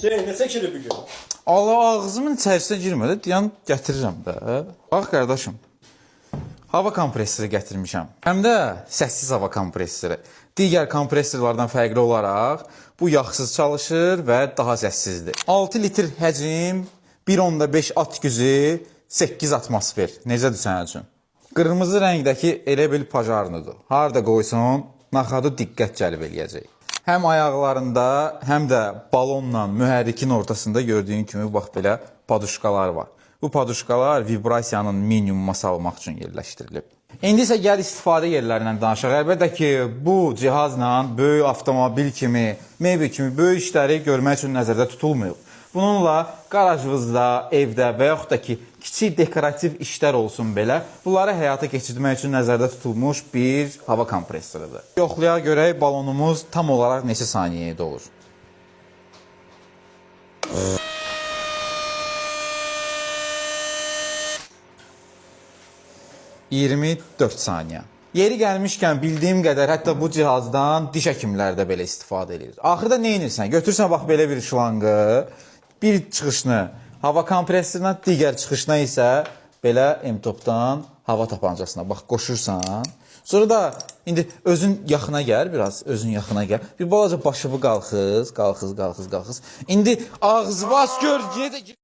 Şey, neçə kilo bu gün? Allah ağzımın içərisinə girmədi, deyən gətirirəm də. Bax qardaşım, hava kompressoru gətirmişəm. Həm də səssiz hava kompressoru. Digər kompressorlardan fərqli olaraq bu yaxsız çalışır və daha səssizdir. 6 litr həcm, 1.5 at gücü, 8 atmosfer. Necədir sənin üçün? Qırmızı rəngdəki elə bil pajarnudur. Harda qoysun, naxadı diqqət cəlb eləyəcək. Həm ayaqlarında, həm də balonla mühərrikin ortasında gördüyün kimi bax belə paduşkalar var. Bu paduşkalar vibrasiyanın minimuma salmaq üçün yerləşdirilib. İndi isə gəl istifadə yerlərindən danışaq. Əlbəttə ki, bu cihazla böyük avtomobil kimi, mebel kimi böyük işləri görmək üçün nəzərdə tutulmayıb. Bununla qarajınızda, evdə və yaxud da ki, kiçik dekorativ işlər olsun belə, bunları həyata keçirmək üçün nəzərdə tutulmuş bir hava kompressorudur. Yoxlayaq görək balonumuz tam olaraq neçə saniyəyə dolur. 24 saniyə. Yeri gəlmişkən bildiyim qədər hətta bu cihazdan diş həkimləri də belə istifadə edir. Axırda nə edirsən? Götürsən bax belə bir şlanqı, bir çıxışını hava kompressoruna, digər çıxışına isə belə M-topdan hava tapancasına bax qoşursan. Sonra da indi özün yaxına gəl, biraz özün yaxına gəl. Bir balaca başını qalxız. İndi ağzı bas gör, gedə